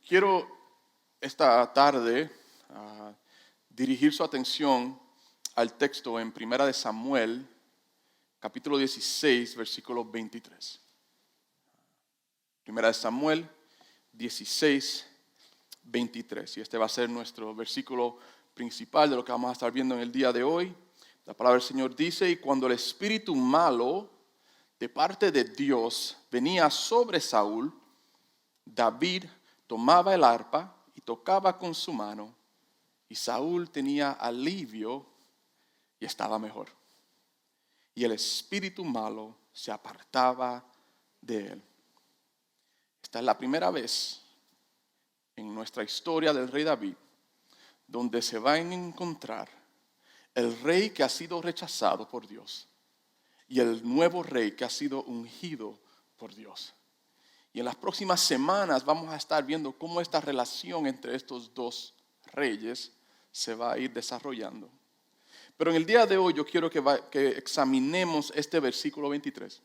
Quiero esta tarde dirigir su atención al texto en 1 Samuel, capítulo 16, versículo 23. 1 Samuel 16, 23. Y este va a ser nuestro versículo principal de lo que vamos a estar viendo en el día de hoy. La palabra del Señor dice: y cuando el espíritu malo de parte de Dios venía sobre Saúl, David tomaba el arpa y tocaba con su mano, y Saúl tenía alivio y estaba mejor. Y el espíritu malo se apartaba de él. Esta es la primera vez en nuestra historia del rey David donde se va a encontrar el rey que ha sido rechazado por Dios y el nuevo rey que ha sido ungido por Dios. Y en las próximas semanas vamos a estar viendo cómo esta relación entre estos dos reyes se va a ir desarrollando. Pero en el día de hoy yo quiero que examinemos este versículo 23.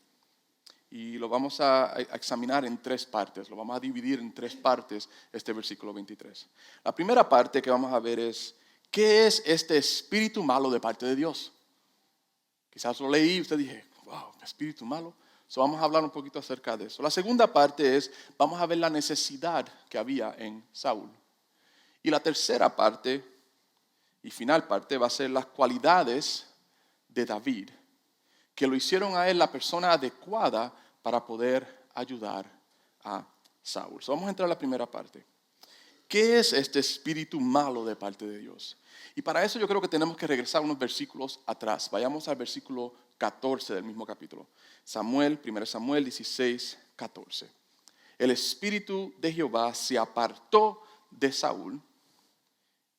Y lo vamos a examinar en tres partes. Lo vamos a dividir en tres partes este versículo 23. La primera parte que vamos a ver es: ¿qué es este espíritu malo de parte de Dios? Quizás lo leí y usted dije: wow, espíritu malo. So vamos a hablar un poquito acerca de eso. La segunda parte es: vamos a ver la necesidad que había en Saúl. Y la tercera parte y final parte va a ser las cualidades de David que lo hicieron a él la persona adecuada para poder ayudar a Saúl. So vamos a entrar a la primera parte. ¿Qué es este espíritu malo de parte de Dios? Y para eso yo creo que tenemos que regresar unos versículos atrás. Vayamos al versículo 14 del mismo capítulo. 1 Samuel 16, 14. El espíritu de Jehová se apartó de Saúl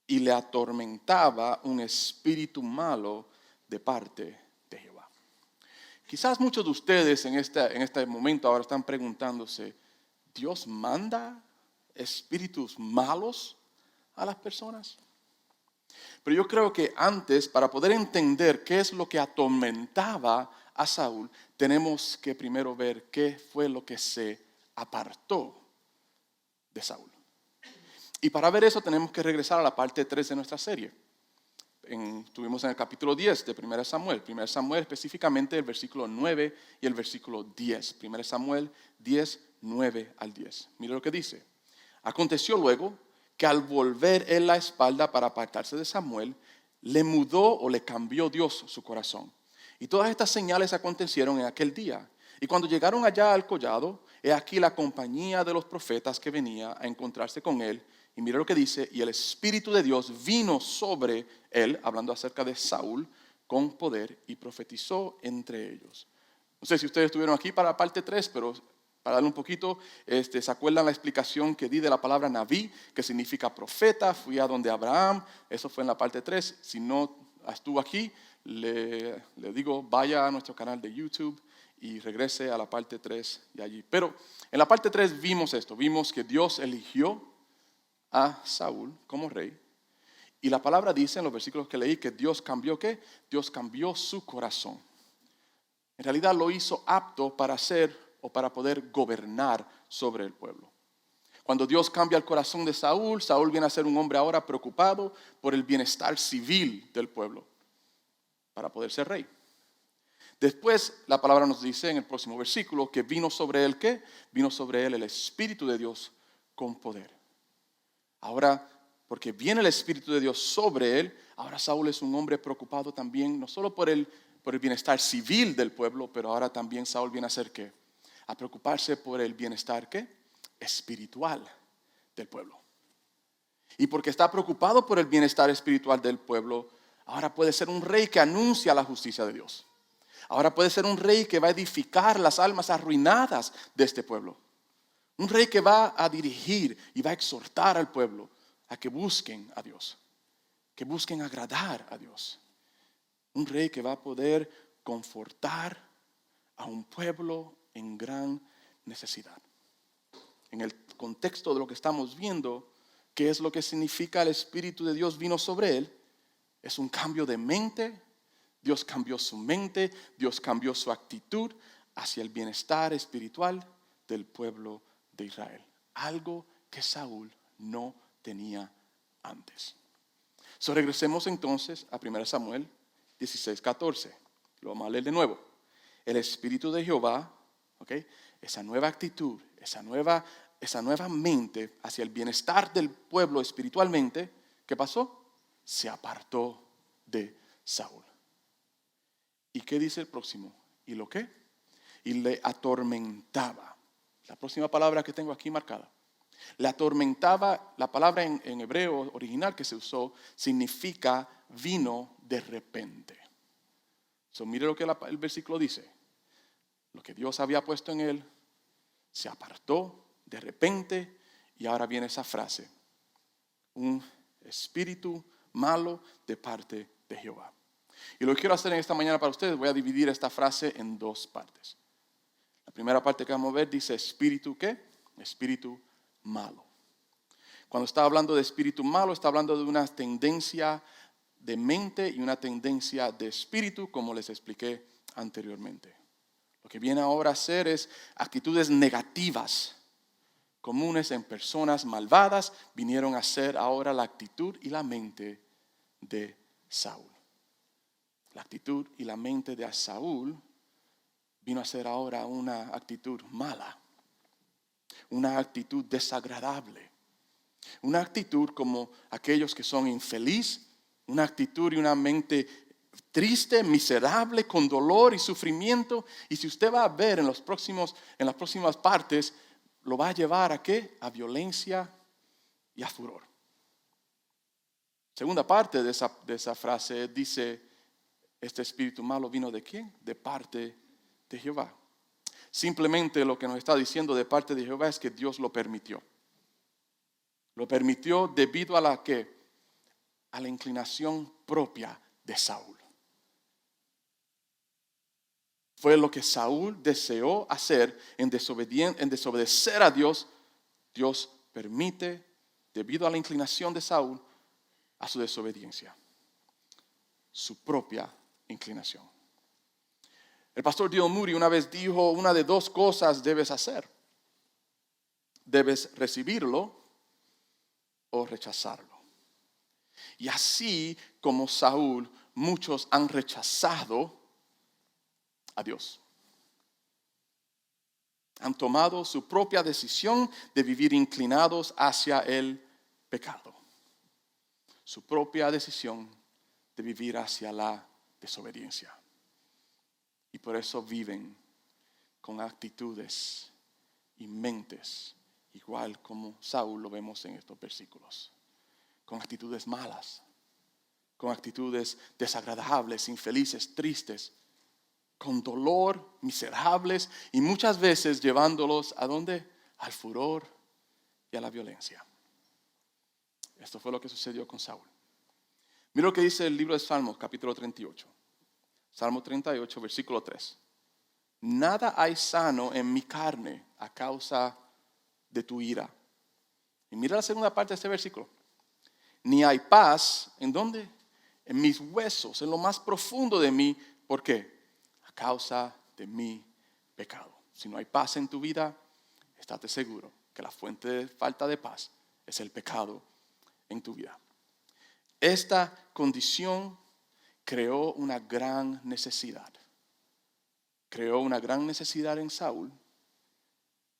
y le atormentaba un espíritu malo de parte de Jehová. Quizás muchos de ustedes en este momento ahora están preguntándose: ¿Dios manda espíritus malos a las personas? Pero yo creo que antes, para poder entender qué es lo que atormentaba a Saúl, tenemos que primero ver qué fue lo que se apartó de Saúl. Y para ver eso tenemos que regresar a la parte 3 de nuestra serie. Estuvimos en el capítulo 10 de 1 Samuel. 1 Samuel específicamente el versículo 9 y el versículo 10. 1 Samuel 10, 9 al 10. Mire lo que dice. Aconteció luego que al volver él la espalda para apartarse de Samuel, le mudó o le cambió Dios su corazón. Y todas estas señales acontecieron en aquel día. Y cuando llegaron allá al collado, he aquí la compañía de los profetas que venía a encontrarse con él. Y mira lo que dice: y el Espíritu de Dios vino sobre él, hablando acerca de Saúl, con poder, y profetizó entre ellos. No sé si ustedes estuvieron aquí para la parte 3, pero para darle un poquito, ¿se acuerdan la explicación que di de la palabra Naví, que significa profeta? Fui a donde Abraham, eso fue en la parte 3. Si no estuvo aquí, le digo, vaya a nuestro canal de YouTube y regrese a la parte 3 de allí. Pero en la parte 3 vimos esto, vimos que Dios eligió a Saúl como rey. Y la palabra dice en los versículos que leí que Dios cambió ¿qué? Dios cambió su corazón. En realidad lo hizo apto para ser o para poder gobernar sobre el pueblo. Cuando Dios cambia el corazón de Saúl, Saúl viene a ser un hombre ahora preocupado por el bienestar civil del pueblo para poder ser rey. Después la palabra nos dice en el próximo versículo que vino sobre él ¿qué? Vino sobre él el Espíritu de Dios con poder. Ahora, porque viene el Espíritu de Dios sobre él, ahora Saúl es un hombre preocupado también, no solo por el bienestar civil del pueblo, pero ahora también Saúl viene a hacer ¿qué? A preocuparse por el bienestar ¿qué? Espiritual del pueblo. Y porque está preocupado por el bienestar espiritual del pueblo, ahora puede ser un rey que anuncia la justicia de Dios. Ahora puede ser un rey que va a edificar las almas arruinadas de este pueblo. Un rey que va a dirigir y va a exhortar al pueblo a que busquen a Dios, que busquen agradar a Dios. Un rey que va a poder confortar a un pueblo en gran necesidad. En el contexto de lo que estamos viendo, ¿qué es lo que significa el Espíritu de Dios vino sobre él? Es un cambio de mente. Dios cambió su mente, Dios cambió su actitud hacia el bienestar espiritual del pueblo de Israel. Algo que Saúl no tenía antes. Regresemos entonces a 1 Samuel 16:14. Lo vamos a leer de nuevo. El Espíritu de Jehová, esa nueva actitud, esa nueva mente hacia el bienestar del pueblo espiritualmente, ¿qué pasó? Se apartó de Saúl. ¿Y qué dice el próximo? ¿Y lo qué? Y le atormentaba. La próxima palabra que tengo aquí marcada. Le atormentaba, la palabra en hebreo original que se usó significa vino de repente. Mire lo que el versículo dice. Lo que Dios había puesto en él se apartó de repente y ahora viene esa frase. Un espíritu malo de parte de Jehová. Y lo que quiero hacer en esta mañana para ustedes, voy a dividir esta frase en dos partes. La primera parte que vamos a ver dice espíritu ¿qué? Espíritu malo. Cuando está hablando de espíritu malo, está hablando de una tendencia de mente y una tendencia de espíritu, como les expliqué anteriormente. Lo que viene ahora a ser es actitudes negativas, comunes en personas malvadas, vinieron a ser ahora la actitud y la mente de Saúl. La actitud y la mente de Saúl vino a ser ahora una actitud mala, una actitud desagradable, una actitud como aquellos que son infelices, una actitud y una mente triste, miserable, con dolor y sufrimiento. Y si usted va a ver en las próximas partes, lo va a llevar ¿a qué? A violencia y a furor. Segunda parte de esa frase dice, este espíritu malo vino ¿de quién? De parte de Jehová. Simplemente lo que nos está diciendo de parte de Jehová es que Dios lo permitió. Lo permitió debido a la ¿qué? A la inclinación propia de Saúl. Fue lo que Saúl deseó hacer en desobedecer a Dios. Dios permite, debido a la inclinación de Saúl, a su desobediencia. Su propia inclinación. El pastor D.L. Moody una vez dijo, una de dos cosas debes hacer. Debes recibirlo o rechazarlo. Y así como Saúl, muchos han rechazado a Dios. Han tomado su propia decisión de vivir inclinados hacia el pecado. Su propia decisión de vivir hacia la desobediencia. Y por eso viven con actitudes y mentes, igual como Saúl lo vemos en estos versículos. Con actitudes malas, con actitudes desagradables, infelices, tristes, con dolor, miserables y muchas veces llevándolos ¿a dónde? Al furor y a la violencia. Esto fue lo que sucedió con Saúl. Mira lo que dice el libro de Salmos, capítulo 38. Salmo 38, versículo 3. Nada hay sano en mi carne a causa de tu ira. Y mira la segunda parte de este versículo. Ni hay paz, ¿en dónde? En mis huesos, en lo más profundo de mí. ¿Por qué? A causa de mi pecado. Si no hay paz en tu vida, estate seguro que la fuente de falta de paz es el pecado en tu vida. Esta condición creó una gran necesidad. Creó una gran necesidad en Saúl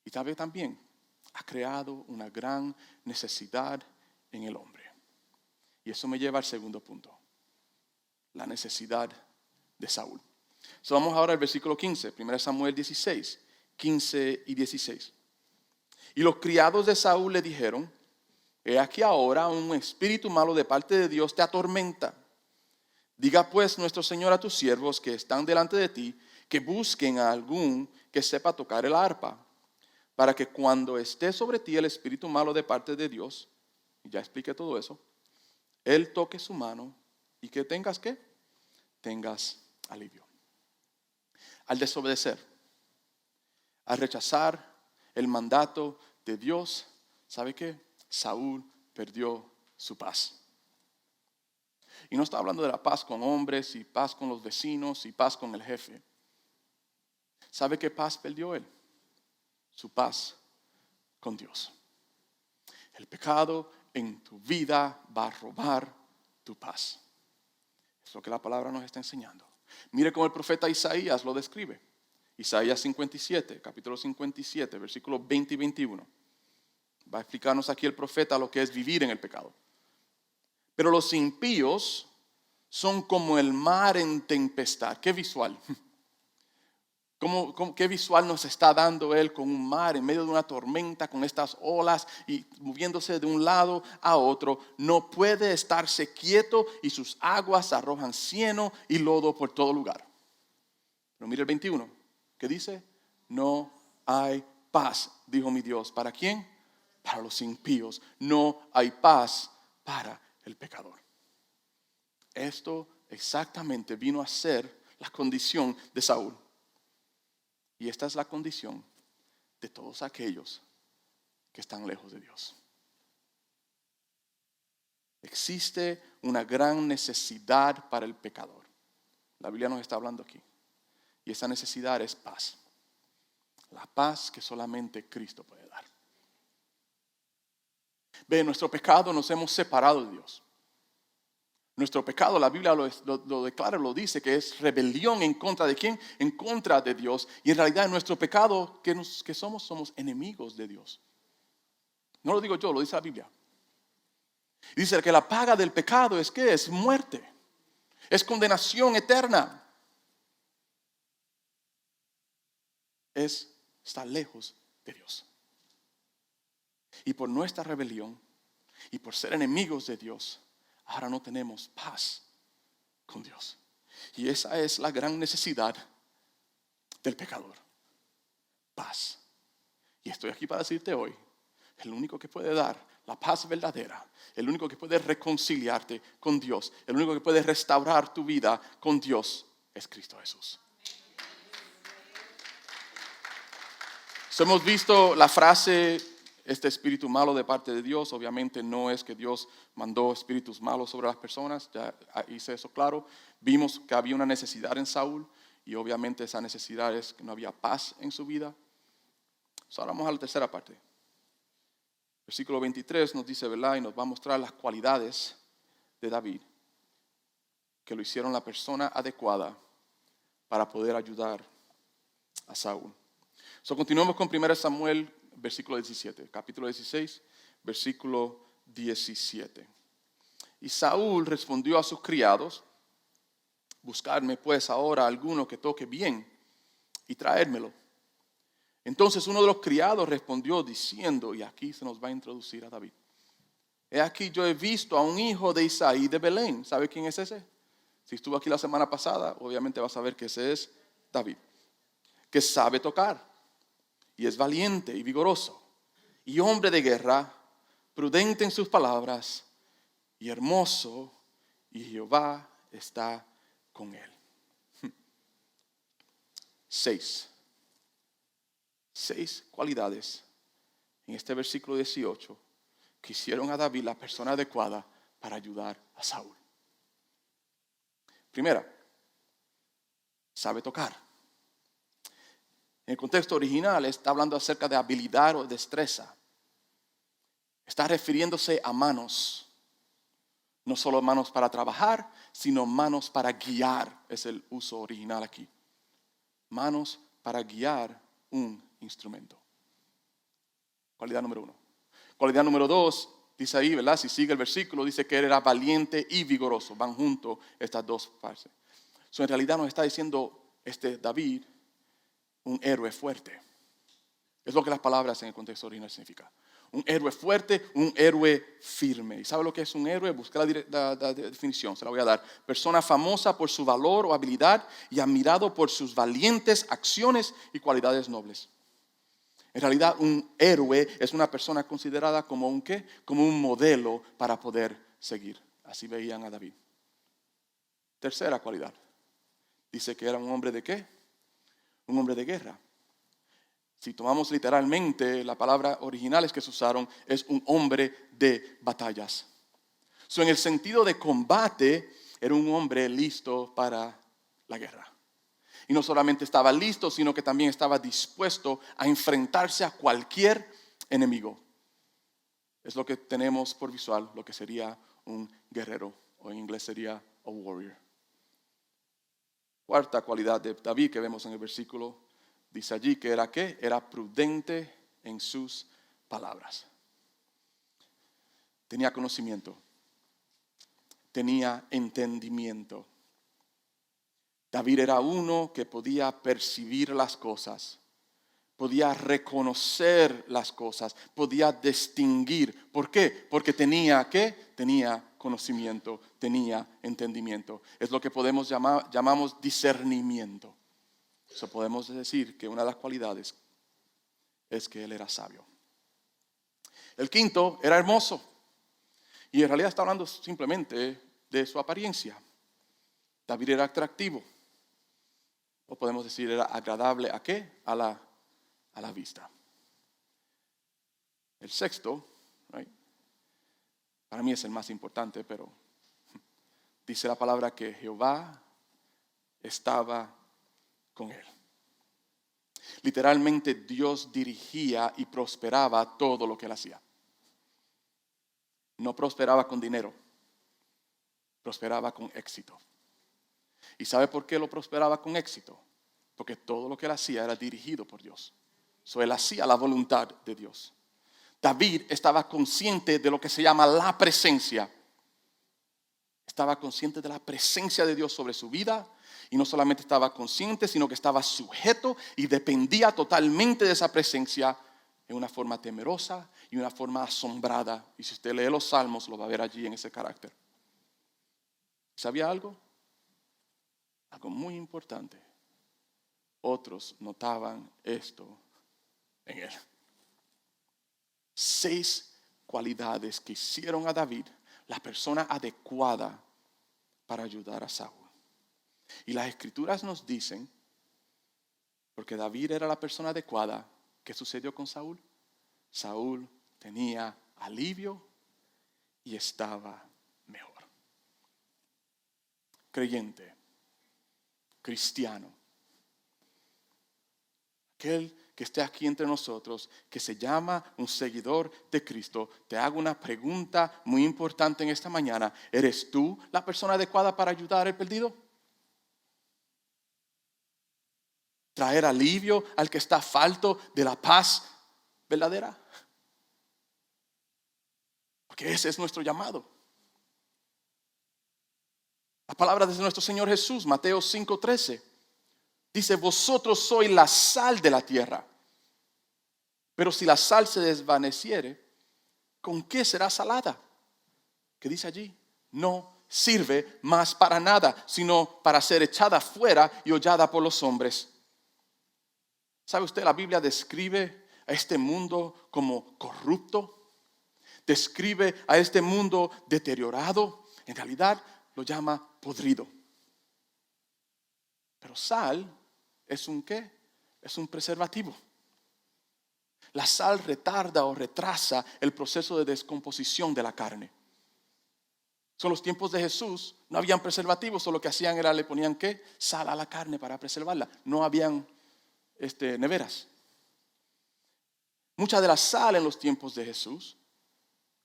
y tal vez también ha creado una gran necesidad en el hombre. Y eso me lleva al segundo punto. La necesidad de Saúl. Vamos ahora al versículo 15, 1 Samuel 16, 15 y 16. Y los criados de Saúl le dijeron, he aquí ahora un espíritu malo de parte de Dios te atormenta. Diga pues nuestro Señor a tus siervos que están delante de ti, que busquen a algún que sepa tocar el arpa, para que cuando esté sobre ti el espíritu malo de parte de Dios, y ya expliqué todo eso, él toque su mano y que tengas ¿qué? Tengas alivio. Al desobedecer, al rechazar el mandato de Dios, ¿sabe qué? Saúl perdió su paz. Y no está hablando de la paz con hombres y paz con los vecinos y paz con el jefe. ¿Sabe qué paz perdió él? Su paz con Dios. El pecado en tu vida va a robar tu paz. Es lo que la palabra nos está enseñando. Mire cómo el profeta Isaías lo describe. Isaías 57, capítulo 57, versículos 20 y 21. Va a explicarnos aquí el profeta lo que es vivir en el pecado. Pero los impíos son como el mar en tempestad. Qué visual. ¿Qué visual nos está dando él con un mar en medio de una tormenta, con estas olas y moviéndose de un lado a otro? No puede estarse quieto y sus aguas arrojan cieno y lodo por todo lugar. Pero mira el 21, ¿qué dice? No hay paz, dijo mi Dios. ¿Para quién? Para los impíos. No hay paz para el pecador. Esto exactamente vino a ser la condición de Saúl. Y esta es la condición de todos aquellos que están lejos de Dios. Existe una gran necesidad para el pecador. La Biblia nos está hablando aquí. Y esa necesidad es paz. La paz que solamente Cristo puede dar. Ve, nuestro pecado nos hemos separado de Dios. Nuestro pecado, la Biblia lo declara, lo dice, que es rebelión en contra de ¿quién? En contra de Dios. Y en realidad nuestro pecado, que somos enemigos de Dios. No lo digo yo, lo dice la Biblia. Y dice que la paga del pecado es ¿qué? Es muerte. Es condenación eterna. Es estar lejos de Dios. Y por nuestra rebelión y por ser enemigos de Dios, ahora no tenemos paz con Dios. Y esa es la gran necesidad del pecador. Paz. Y estoy aquí para decirte hoy, el único que puede dar la paz verdadera, el único que puede reconciliarte con Dios, el único que puede restaurar tu vida con Dios es Cristo Jesús. Hemos visto la frase, este espíritu malo de parte de Dios. Obviamente no es que Dios mandó espíritus malos sobre las personas, ya hice eso claro. Vimos que había una necesidad en Saúl y obviamente esa necesidad es que no había paz en su vida. Ahora vamos a la tercera parte. Versículo 23 nos dice, ¿verdad? Y nos va a mostrar las cualidades de David que lo hicieron la persona adecuada para poder ayudar a Saúl. Continuamos con 1 Samuel, versículo 17, capítulo 16, versículo 17. Y Saúl respondió a sus criados, buscadme pues ahora alguno que toque bien y traérmelo. Entonces uno de los criados respondió diciendo, y aquí se nos va a introducir a David. He aquí yo he visto a un hijo de Isaí de Belén. ¿Sabe quién es ese? Si estuvo aquí la semana pasada, obviamente vas a ver que ese es David. Que sabe tocar. Y es valiente y vigoroso, y hombre de guerra, prudente en sus palabras, y hermoso, y Jehová está con él. 6 cualidades en este versículo 18 que hicieron a David la persona adecuada para ayudar a Saúl. Primera, sabe tocar. En el contexto original está hablando acerca de habilidad o destreza. Está refiriéndose a manos. No solo manos para trabajar, sino manos para guiar. Es el uso original aquí. Manos para guiar un instrumento. Cualidad número 1. Cualidad número 2, dice ahí, ¿verdad? Si sigue el versículo, dice que él era valiente y vigoroso. Van juntos estas dos partes. En realidad nos está diciendo David, un héroe fuerte. Es lo que las palabras en el contexto original significan. Un héroe fuerte, un héroe firme. ¿Y sabe lo que es un héroe? Busca la definición, se la voy a dar. Persona famosa por su valor o habilidad y admirado por sus valientes acciones y cualidades nobles. En realidad, un héroe es una persona considerada como un ¿qué? Como un modelo para poder seguir. Así veían a David. Tercera cualidad. Dice que era un hombre de ¿qué? Un hombre de guerra. Si tomamos literalmente la palabra originales que se usaron, es un hombre de batallas. En el sentido de combate, era un hombre listo para la guerra. Y no solamente estaba listo, sino que también estaba dispuesto a enfrentarse a cualquier enemigo. Es lo que tenemos por visual, lo que sería un guerrero, o en inglés sería a warrior. Cuarta cualidad de David que vemos en el versículo, dice allí que era ¿qué? Era prudente en sus palabras. Tenía conocimiento, tenía entendimiento. David era uno que podía percibir las cosas, podía reconocer las cosas, podía distinguir. ¿Por qué? Porque tenía ¿qué? Tenía conocimiento, tenía entendimiento. Es lo que llamamos discernimiento. Eso podemos decir que una de las cualidades es que él era sabio. El quinto era hermoso. Y en realidad está hablando simplemente de su apariencia. David era atractivo. O podemos decir era agradable ¿a qué? A la vista. El sexto, right, para mí es el más importante, pero dice la palabra que Jehová estaba con él. Literalmente Dios dirigía y prosperaba todo lo que él hacía. No prosperaba con dinero, prosperaba con éxito. ¿Y sabe por qué lo prosperaba con éxito? Porque todo lo que él hacía era dirigido por Dios. Él hacía la voluntad de Dios. David estaba consciente de lo que se llama la presencia. Estaba consciente de la presencia de Dios sobre su vida. Y no solamente estaba consciente, sino que estaba sujeto y dependía totalmente de esa presencia en una forma temerosa y una forma asombrada. Y si usted lee los salmos, lo va a ver allí en ese carácter. ¿Sabía algo? Algo muy importante. Otros notaban esto en él. 6 cualidades que hicieron a David la persona adecuada para ayudar a Saúl. Y las escrituras nos dicen, porque David era la persona adecuada, ¿qué sucedió con Saúl? Saúl tenía alivio y estaba mejor. Creyente, cristiano, aquel que esté aquí entre nosotros, que se llama un seguidor de Cristo, te hago una pregunta muy importante en esta mañana. ¿Eres tú la persona adecuada para ayudar al perdido? ¿Traer alivio al que está falto de la paz verdadera? Porque ese es nuestro llamado. La palabra de nuestro Señor Jesús, Mateo 5:13, dice: vosotros sois la sal de la tierra. Pero si la sal se desvaneciere, ¿con qué será salada? ¿Qué dice allí? No sirve más para nada, sino para ser echada fuera y hollada por los hombres. ¿Sabe usted? La Biblia describe a este mundo como corrupto. Describe a este mundo deteriorado. En realidad lo llama podrido. Pero sal es un ¿qué? Es un preservativo. La sal retarda o retrasa el proceso de descomposición de la carne. En los tiempos de Jesús no habían preservativos, solo lo que hacían era le ponían ¿qué? Sal a la carne para preservarla. No habían neveras. Mucha de la sal en los tiempos de Jesús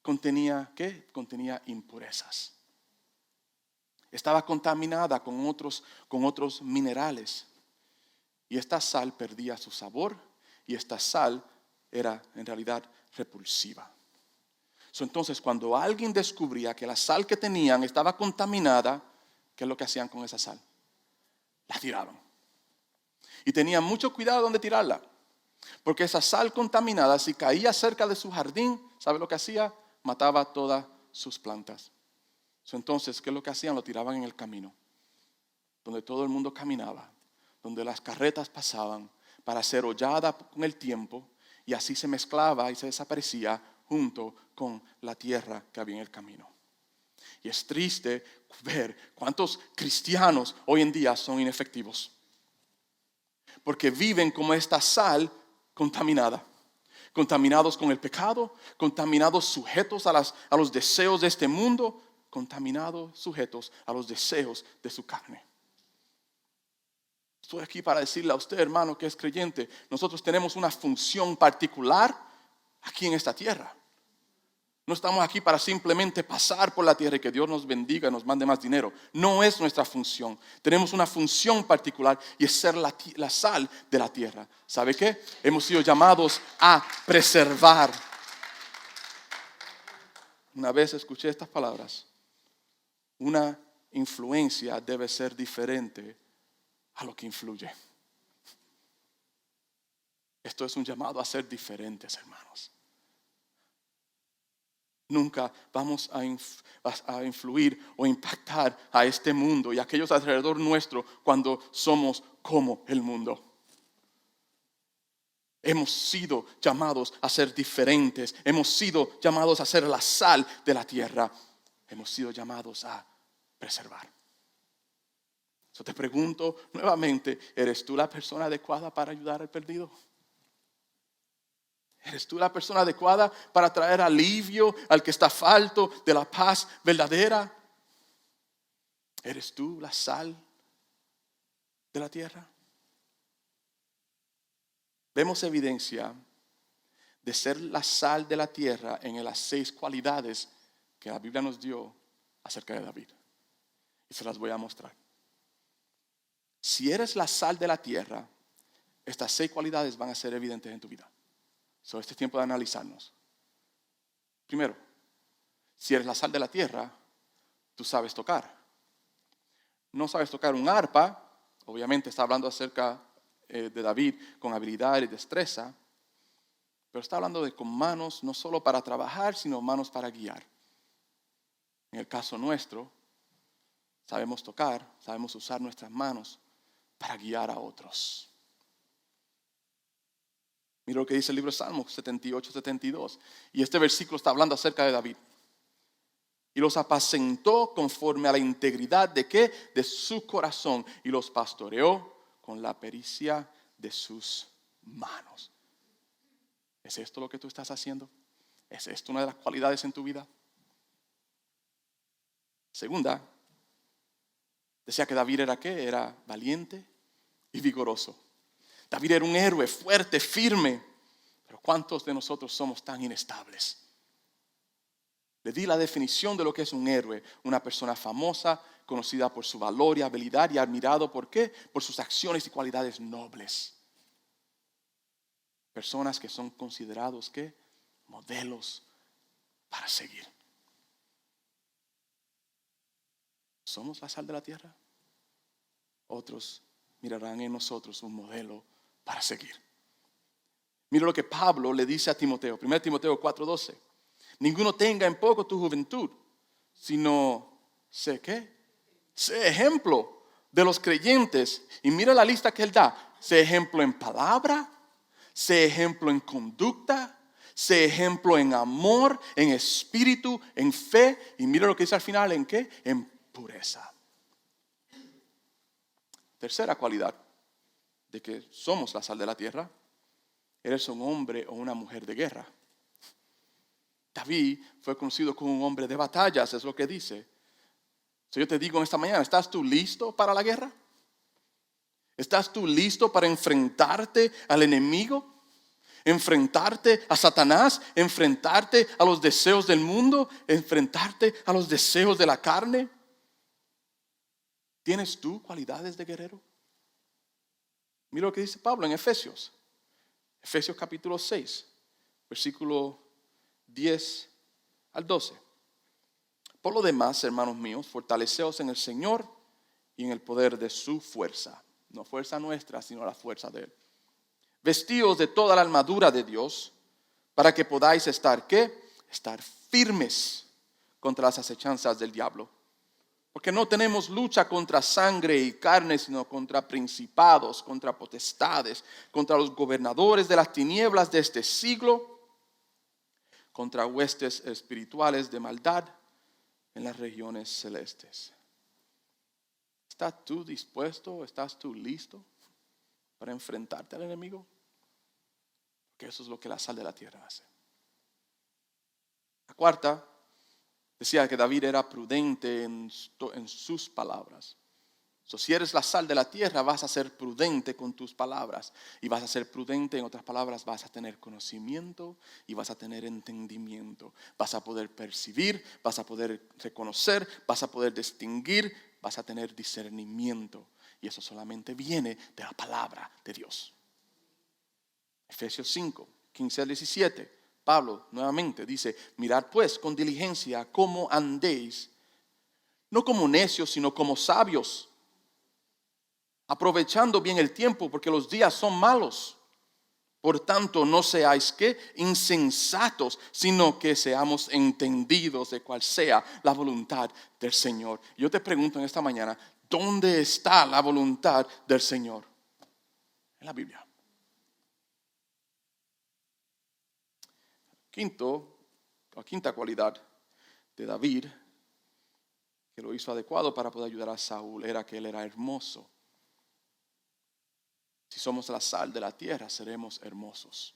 contenía ¿qué? Contenía impurezas. Estaba contaminada con otros minerales. Y esta sal perdía su sabor y esta sal era en realidad repulsiva. Entonces, cuando alguien descubría que la sal que tenían estaba contaminada, ¿qué es lo que hacían con esa sal? La tiraban. Y tenían mucho cuidado donde tirarla. Porque esa sal contaminada, si caía cerca de su jardín, ¿sabe lo que hacía? Mataba todas sus plantas. Entonces, ¿qué es lo que hacían? Lo tiraban en el camino, donde todo el mundo caminaba, donde las carretas pasaban, para ser hollada con el tiempo, y así se mezclaba y se desaparecía junto con la tierra que había en el camino. Y es triste ver cuántos cristianos hoy en día son inefectivos, porque viven como esta sal contaminada, contaminados con el pecado, contaminados sujetos a los deseos de este mundo, contaminados sujetos a los deseos de su carne. Estoy aquí para decirle a usted, hermano, que es creyente, nosotros tenemos una función particular aquí en esta tierra. No estamos aquí para simplemente pasar por la tierra y que Dios nos bendiga y nos mande más dinero. No es nuestra función. Tenemos una función particular y es ser la sal de la tierra. ¿Sabe qué? Hemos sido llamados a preservar. Una vez escuché estas palabras. Una influencia debe ser diferente a lo que influye. Esto es un llamado a ser diferentes, hermanos. Nunca vamos a influir o impactar a este mundo y a aquellos alrededor nuestro cuando somos como el mundo. Hemos sido llamados a ser diferentes. Hemos sido llamados a ser la sal de la tierra. Hemos sido llamados a preservar. Yo te pregunto nuevamente, ¿eres tú la persona adecuada para ayudar al perdido? ¿Eres tú la persona adecuada para traer alivio al que está falto de la paz verdadera? ¿Eres tú la sal de la tierra? Vemos evidencia de ser la sal de la tierra en las 6 cualidades que la Biblia nos dio acerca de David. Y se las voy a mostrar. Si eres la sal de la tierra, estas 6 cualidades van a ser evidentes en tu vida. Este es tiempo de analizarnos. Primero, si eres la sal de la tierra, tú sabes tocar. No sabes tocar un arpa, obviamente está hablando acerca de David con habilidad y destreza, pero está hablando de con manos no solo para trabajar, sino manos para guiar. En el caso nuestro, sabemos tocar, sabemos usar nuestras manos para guiar a otros. Mira lo que dice el libro de Salmos 78-72. Y este versículo está hablando acerca de David. Y los apacentó conforme a la integridad de ¿qué? De su corazón. Y los pastoreó con la pericia de sus manos. ¿Es esto lo que tú estás haciendo? ¿Es esto una de las cualidades en tu vida? Segunda, decía que David era ¿qué? Era valiente y vigoroso. David era un héroe fuerte, firme. Pero ¿cuántos de nosotros somos tan inestables? Le di la definición de lo que es un héroe. Una persona famosa, conocida por su valor y habilidad y admirado ¿por qué? Por sus acciones y cualidades nobles. Personas que son considerados ¿qué? Modelos para seguir. ¿Somos la sal de la tierra? Otros mirarán en nosotros un modelo para seguir. Mira lo que Pablo le dice a Timoteo, 1 Timoteo 4:12. Ninguno tenga en poco tu juventud, sino sé qué, sé ejemplo de los creyentes. Y mira la lista que él da. Sé ejemplo en palabra, sé ejemplo en conducta, sé ejemplo en amor, en espíritu, en fe. Y mira lo que dice al final, ¿en qué? En pureza. Tercera cualidad de que somos la sal de la tierra. Eres un hombre o una mujer de guerra. David fue conocido como un hombre de batallas, es lo que dice. Si yo te digo en esta mañana, ¿estás tú listo para la guerra? ¿Estás tú listo para enfrentarte al enemigo? ¿Enfrentarte a Satanás? ¿Enfrentarte a los deseos del mundo? ¿Enfrentarte a los deseos de la carne? ¿Tienes tú cualidades de guerrero? Mira lo que dice Pablo en Efesios. Efesios capítulo 6, versículo 10 al 12. Por lo demás, hermanos míos, fortaleceos en el Señor y en el poder de su fuerza. No fuerza nuestra, sino la fuerza de Él. Vestíos de toda la armadura de Dios para que podáis estar, ¿qué? Estar firmes contra las acechanzas del diablo. Porque no tenemos lucha contra sangre y carne, sino contra principados, contra potestades, contra los gobernadores de las tinieblas de este siglo, contra huestes espirituales de maldad en las regiones celestes. ¿Estás tú dispuesto? ¿Estás tú listo para enfrentarte al enemigo? Porque eso es lo que la sal de la tierra hace. La cuarta, decía que David era prudente en sus palabras. Si eres la sal de la tierra, vas a ser prudente con tus palabras. Y vas a ser prudente, en otras palabras, vas a tener conocimiento y vas a tener entendimiento. Vas a poder percibir, vas a poder reconocer, vas a poder distinguir, vas a tener discernimiento. Y eso solamente viene de la palabra de Dios. Efesios 5, 15 al 17. Pablo nuevamente dice: mirad pues con diligencia cómo andéis, no como necios, sino como sabios, aprovechando bien el tiempo, porque los días son malos. Por tanto, no seáis ¿qué? Insensatos, sino que seamos entendidos de cuál sea la voluntad del Señor. Yo te pregunto en esta mañana, ¿dónde está la voluntad del Señor? En la Biblia. Quinta cualidad de David, que lo hizo adecuado para poder ayudar a Saúl, era que él era hermoso. Si somos la sal de la tierra, seremos hermosos.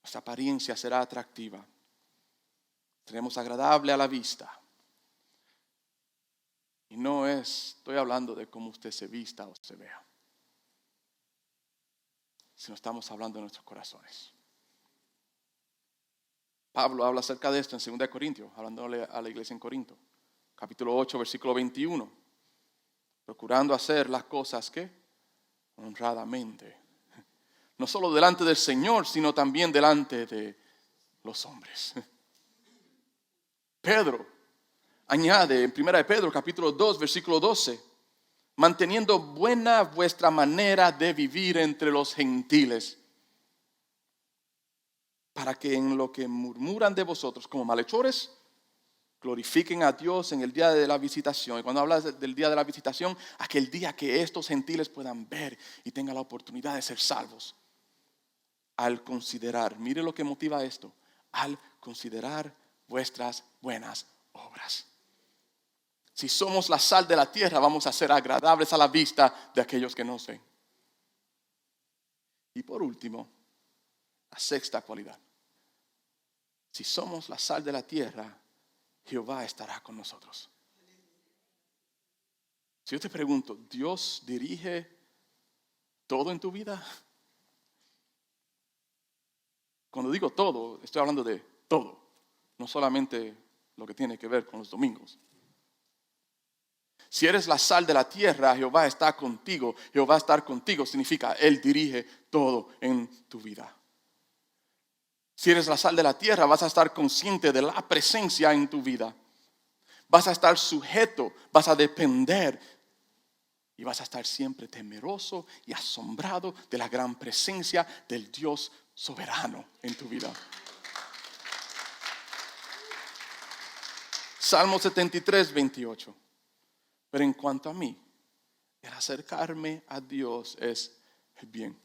Nuestra apariencia será atractiva. Seremos agradables a la vista. Y no estoy hablando de cómo usted se vista o se vea, sino estamos hablando de nuestros corazones. Pablo habla acerca de esto en 2 Corintios, hablándole a la iglesia en Corinto. Capítulo 8, versículo 21. Procurando hacer las cosas ¿qué? Honradamente. No solo delante del Señor, sino también delante de los hombres. Pedro añade en 1 Pedro capítulo 2, versículo 12. Manteniendo buena vuestra manera de vivir entre los gentiles, para que en lo que murmuran de vosotros como malhechores, glorifiquen a Dios en el día de la visitación. Y cuando hablas del día de la visitación, aquel día que estos gentiles puedan ver y tengan la oportunidad de ser salvos. Al considerar, mire lo que motiva esto, al considerar vuestras buenas obras. Si somos la sal de la tierra, vamos a ser agradables a la vista de aquellos que nos ven. Y por último, la sexta cualidad. Si somos la sal de la tierra, Jehová estará con nosotros. Si yo te pregunto, ¿Dios dirige todo en tu vida? Cuando digo todo, estoy hablando de todo, no solamente lo que tiene que ver con los domingos. Si eres la sal de la tierra, Jehová está contigo. Jehová estar contigo significa Él dirige todo en tu vida. Si eres la sal de la tierra, vas a estar consciente de la presencia en tu vida. Vas a estar sujeto, vas a depender y vas a estar siempre temeroso y asombrado de la gran presencia del Dios soberano en tu vida. Salmo 73, 28. Pero en cuanto a mí, el acercarme a Dios es el bien.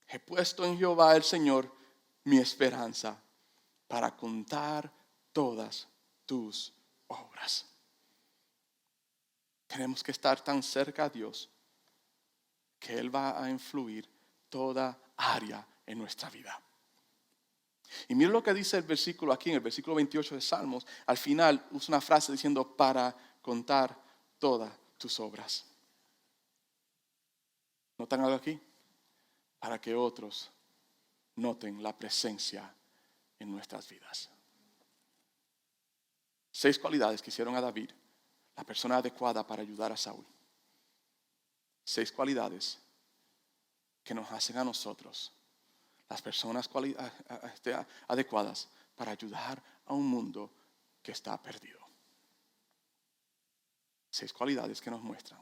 He puesto en Jehová el Señor mi esperanza para contar todas tus obras. Tenemos que estar tan cerca a Dios que Él va a influir toda área en nuestra vida. Y mira lo que dice el versículo aquí, en el versículo 28 de Salmos. Al final usa una frase diciendo para contar todas tus obras. ¿Notan algo aquí? Para que otros noten la presencia en nuestras vidas. 6 cualidades que hicieron a David la persona adecuada para ayudar a Saúl. 6 cualidades que nos hacen a nosotros las personas adecuadas para ayudar a un mundo que está perdido. 6 cualidades que nos muestran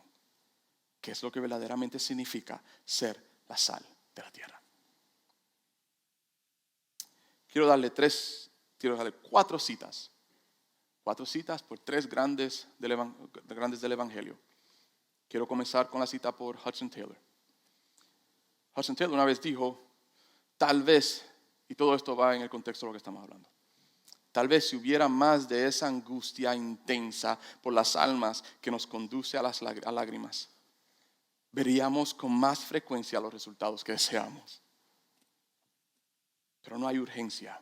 qué es lo que verdaderamente significa ser la sal de la tierra. Quiero darle 4 citas. 4 citas por 3 grandes del Evangelio. Quiero comenzar con la cita por Hudson Taylor. Hudson Taylor una vez dijo, tal vez, y todo esto va en el contexto de lo que estamos hablando, tal vez si hubiera más de esa angustia intensa por las almas que nos conduce a las lágrimas, veríamos con más frecuencia los resultados que deseamos. Pero no hay urgencia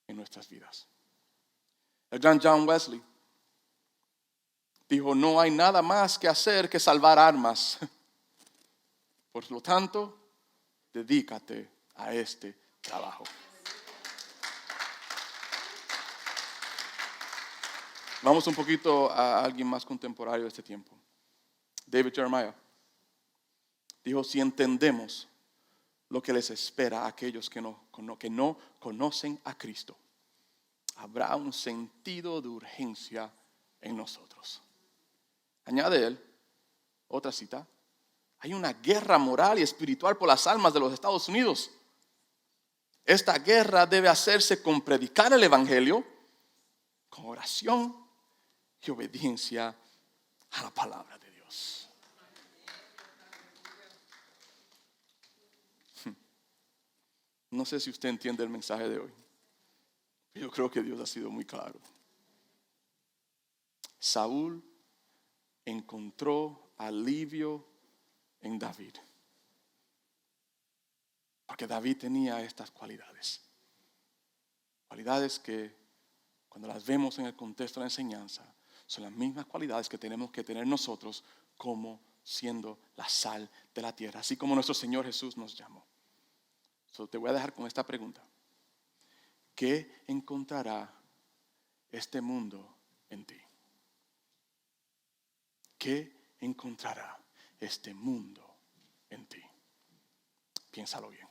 en nuestras vidas. El gran John Wesley Dijo, no hay nada más que hacer que salvar armas. Por lo tanto, dedícate a este trabajo. Vamos un poquito a alguien más contemporáneo de este tiempo. David Jeremiah dijo, si entendemos lo que les espera a aquellos que no conocen a Cristo, habrá un sentido de urgencia en nosotros. Añade él, otra cita, hay una guerra moral y espiritual por las almas de los Estados Unidos. Esta guerra debe hacerse con predicar el evangelio, con oración y obediencia a la palabra de Dios. No sé si usted entiende el mensaje de hoy. Yo creo que Dios ha sido muy claro. Saúl encontró alivio en David. Porque David tenía estas cualidades. Cualidades que cuando las vemos en el contexto de la enseñanza son las mismas cualidades que tenemos que tener nosotros como siendo la sal de la tierra. Así como nuestro Señor Jesús nos llamó. Te voy a dejar con esta pregunta. ¿Qué encontrará este mundo en ti? ¿Qué encontrará este mundo en ti? Piénsalo bien.